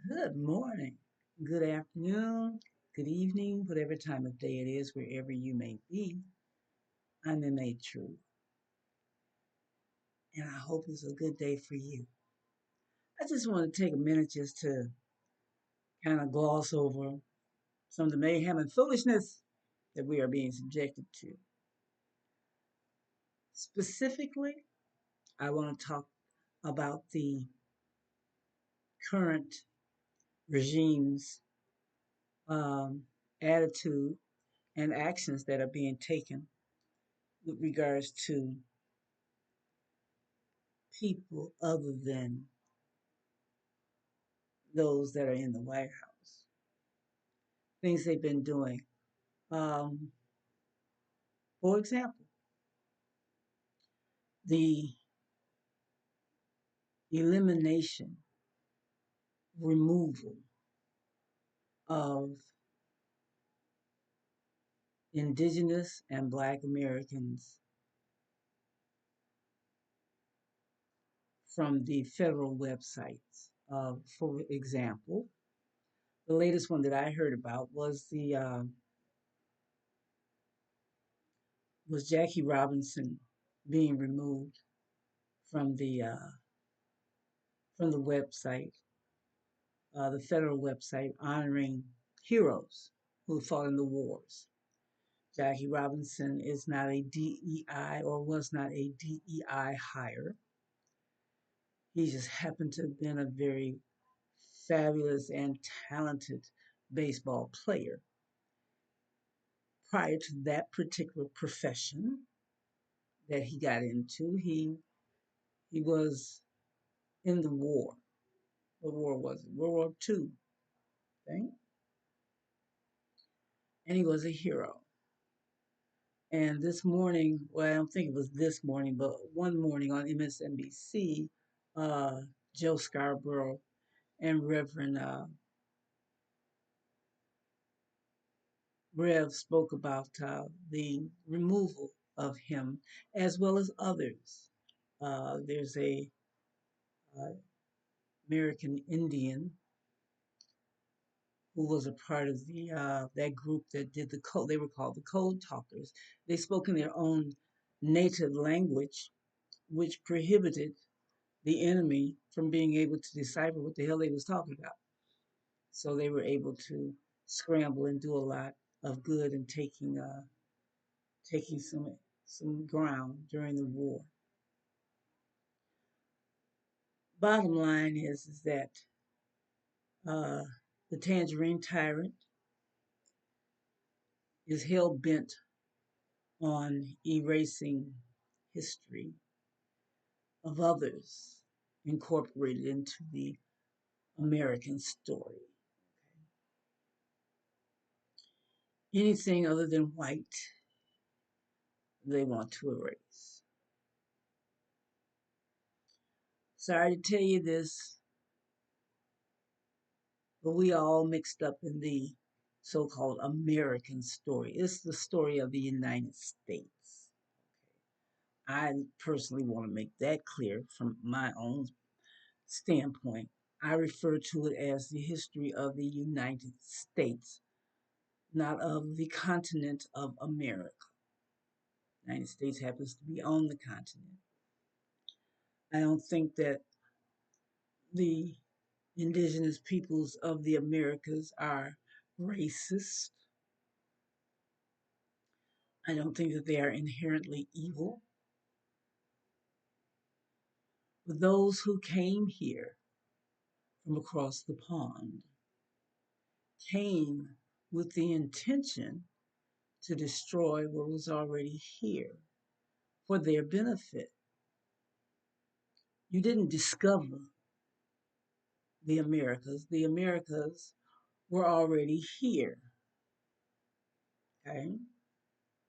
Good morning, good afternoon, good evening, whatever time of day it is, wherever you may be. I'm in True, and I hope it's a good day for you. I just want to take a minute just to kind of gloss over some of the mayhem and foolishness that we are being subjected to. Specifically, I want to talk about the current regime's um, attitude and actions that are being taken with regards to people other than those that are in the White House, things they've been doing. Um, for example, the elimination, removal of Indigenous and Black Americans from the federal websites. For example, the latest one that I heard about was Jackie Robinson being removed from the website, the federal website honoring heroes who fought in the wars. Jackie Robinson is not a DEI or was not a DEI hire. He just happened to have been a very fabulous and talented baseball player. Prior to that particular profession that he got into, he was in the war. What war was it? World War II, I think. And he was a hero. And this morning, well, I don't think it was this morning, but one morning on MSNBC, uh, Joe Scarborough and Reverend Rev spoke about the removal of him as well as others. There's a uh, American Indian who was a part of the that group that did the code. They were called the Code Talkers. They spoke in their own native language, which prohibited the enemy from being able to decipher what the hell they was talking about. So they were able to scramble and do a lot of good in taking some ground during the war. Bottom line is that uh, the Tangerine Tyrant is hell bent on erasing history of others incorporated into the American story. Anything other than white, they want to erase. Sorry to tell you this, but we are all mixed up in the so called American story. It's the story of the United States. I personally want to make that clear from my own standpoint. I refer to it as the history of the United States, not of the continent of America. The United States happens to be on the continent. I don't think that the indigenous peoples of the Americas are racist. I don't think that they are inherently evil. But those who came here from across the pond came with the intention to destroy what was already here for their benefit. You didn't discover the Americas. The Americas were already here. Okay.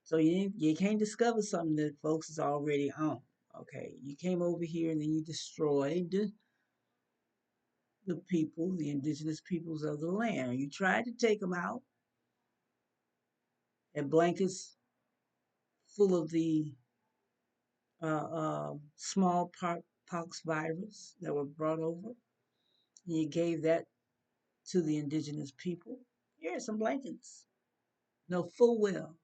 So you can't discover something that folks is already on. Okay. You came over here and then you destroyed the people, the indigenous peoples of the land. You tried to take them out and blankets full of the smallpox virus that were brought over. And you gave that to the indigenous people. Here are some blankets. Know full well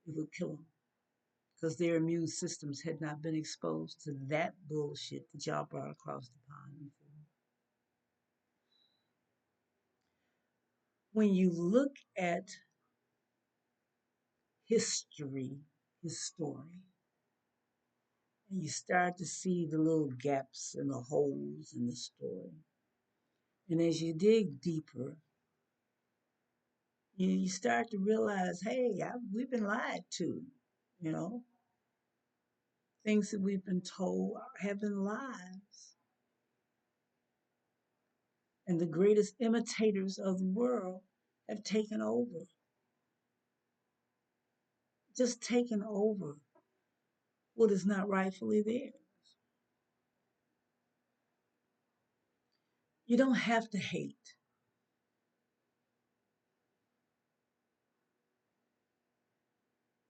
it would kill them because their immune systems had not been exposed to that bullshit that y'all brought across the pond before. When you look at history, his story, and you start to see the little gaps and the holes in the story, and as you dig deeper, you start to realize, hey, we've been lied to. You know, things that we've been told have been lies. And the greatest imitators of the world have taken over, just taken over what is not rightfully theirs. You don't have to hate.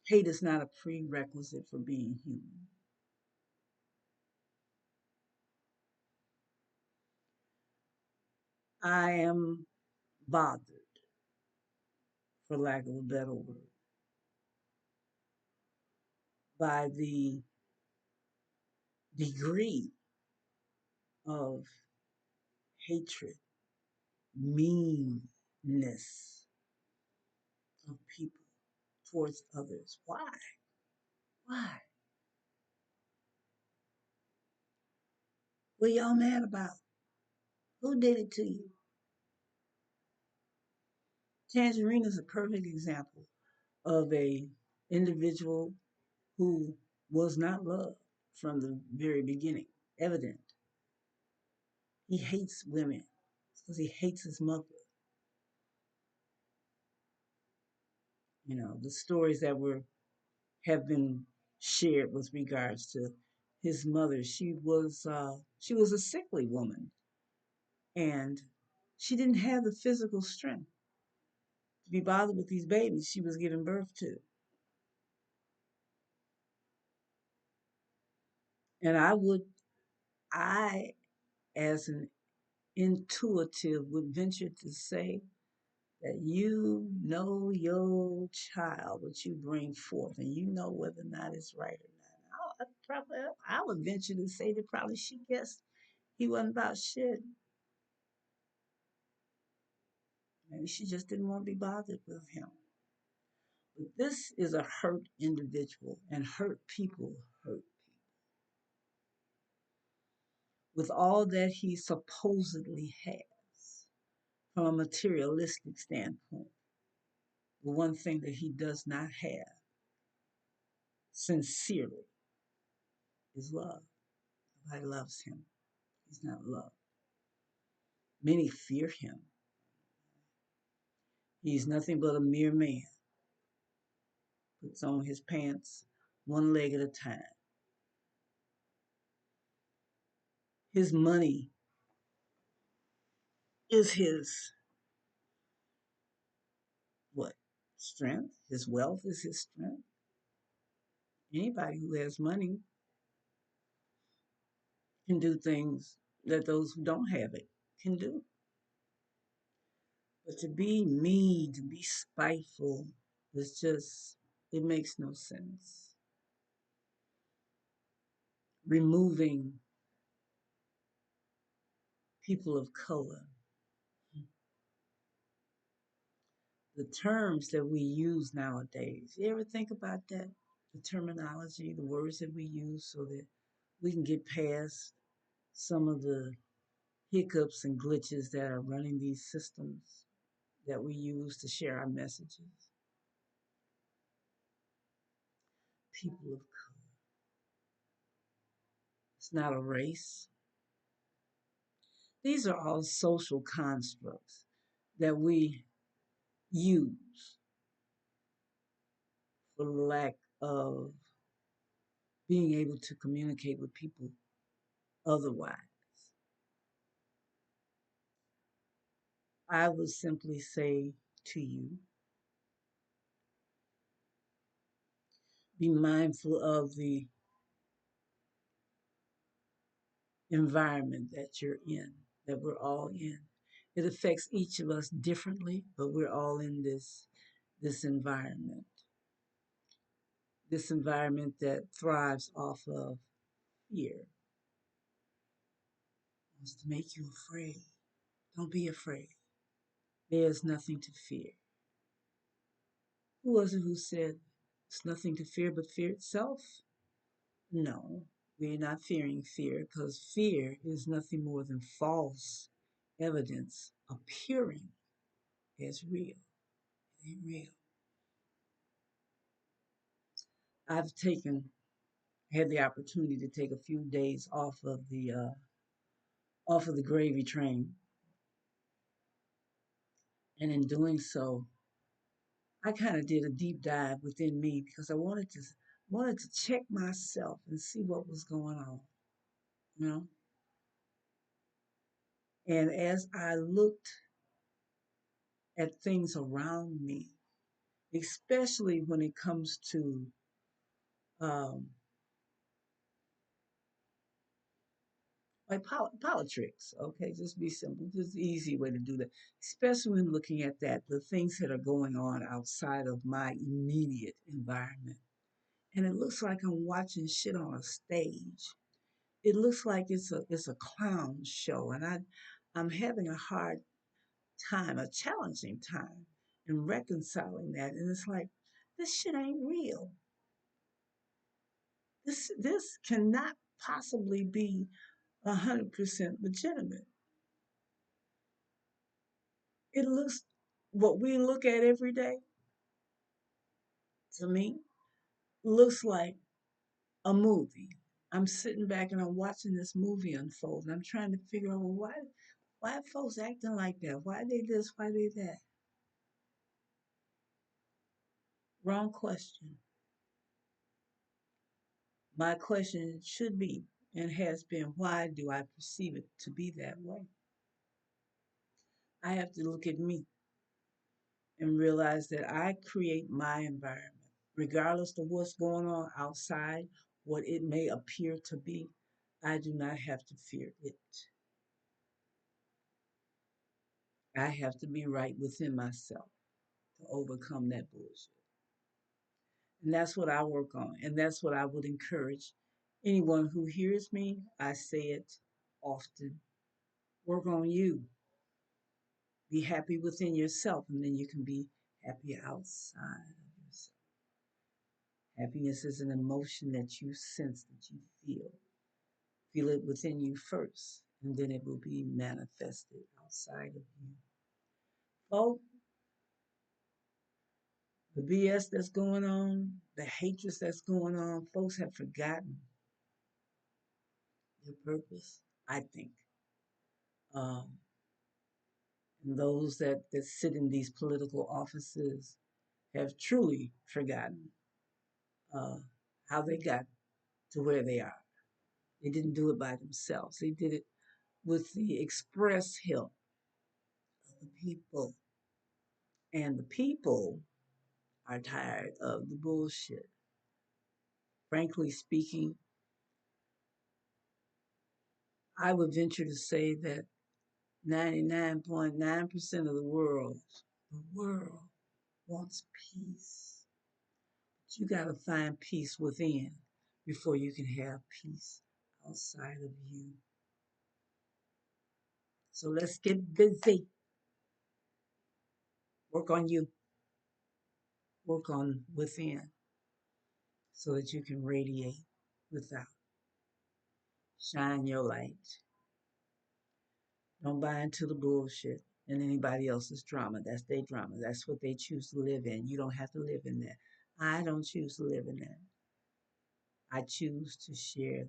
Hate is not a prerequisite for being human. I am bothered, for lack of a better word, by the degree of hatred, meanness of people towards others. Why? Why? What y'all mad about? Who did it to you? Tangerine is a perfect example of a individual who was not loved from the very beginning. Evident. He hates women because he hates his mother. You know, the stories that were have been shared with regards to his mother. She was a sickly woman, and she didn't have the physical strength to be bothered with these babies she was giving birth to. And I, as an intuitive, would venture to say that you know your child, what you bring forth, and you know whether or not it's right or not. I would venture to say that probably she guessed he wasn't about shit. Maybe she just didn't want to be bothered with him. But this is a hurt individual, and hurt people hurt with all that he supposedly has from a materialistic standpoint. The one thing that he does not have sincerely is love. Nobody loves him. He's not loved. Many fear him. He's nothing but a mere man. Puts on his pants one leg at a time. His money is his what? Strength. His wealth is his strength. Anybody who has money can do things that those who don't have it can do. But to be mean, to be spiteful, is just, it makes no sense. Removing people of color, the terms that we use nowadays. You ever think about that? The terminology, the words that we use so that we can get past some of the hiccups and glitches that are running these systems that we use to share our messages. People of color. It's not a race. These are all social constructs that we use for lack of being able to communicate with people otherwise. I would simply say to you, be mindful of the environment that you're in, that we're all in. It affects each of us differently, but we're all in this environment, this environment that thrives off of fear. It wants to make you afraid. Don't be afraid. There's nothing to fear. Who was it who said it's nothing to fear but fear itself? No, we're not fearing fear because fear is nothing more than false evidence appearing as real. It ain't real. I've had the opportunity to take a few days off of the gravy train, and in doing so, I kind of did a deep dive within me because I wanted to check myself and see what was going on, you know. And as I looked at things around me, especially when it comes to um, like politics, okay, just be simple, just the easy way to do that. Especially when looking at that, the things that are going on outside of my immediate environment, and it looks like I'm watching shit on a stage. It looks like it's a clown show, and I'm having a hard time, a challenging time, in reconciling that. And it's like this shit ain't real. This cannot possibly be 100% legitimate. It looks what we look at every day to me looks like a movie. I'm sitting back and I'm watching this movie unfold, and I'm trying to figure out, well, why are folks acting like that? Why they this? Why they that? Wrong question. My question should be and has been, why do I perceive it to be that way? I have to look at me and realize that I create my environment. Regardless of what's going on outside, what it may appear to be, I do not have to fear it. I have to be right within myself to overcome that bullshit. And that's what I work on. And that's what I would encourage anyone who hears me. I say it often. Work on you. Be happy within yourself, and then you can be happy outside of yourself. Happiness is an emotion that you sense, that you feel. Feel it within you first, and then it will be manifested outside of you. Folks, the BS that's going on, the hatred that's going on, folks have forgotten their purpose, I think. Um, and those that sit in these political offices have truly forgotten uh, how they got to where they are. They didn't do it by themselves. They did it with the express help of the people. And the people are tired of the bullshit. Frankly speaking, I would venture to say that 99.9% of the world wants peace. But you got to find peace within before you can have peace outside of you. So let's get busy. Work on you. Work on within so that you can radiate without. Shine your light. Don't buy into the bullshit and anybody else's drama. That's their drama. That's what they choose to live in. You don't have to live in that. I don't choose to live in that. I choose to share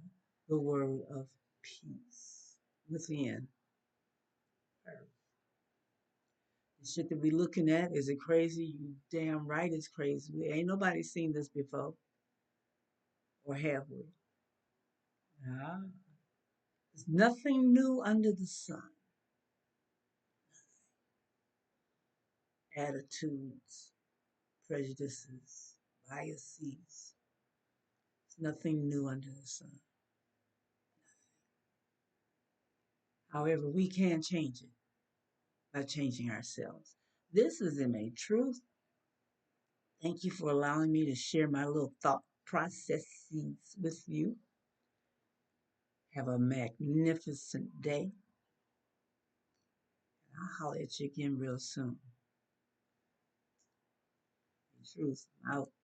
the word of peace within her. The shit that we looking at, is it crazy? You damn right it's crazy. Ain't nobody seen this before. Or have we? Ah. There's nothing new under the sun. Attitudes, prejudices, biases. There's nothing new under the sun. However, we can change it. by changing ourselves. This is MA Truth. Thank you for allowing me to share my little thought processes with you. Have a magnificent day. I'll holler at you again real soon. Truth out.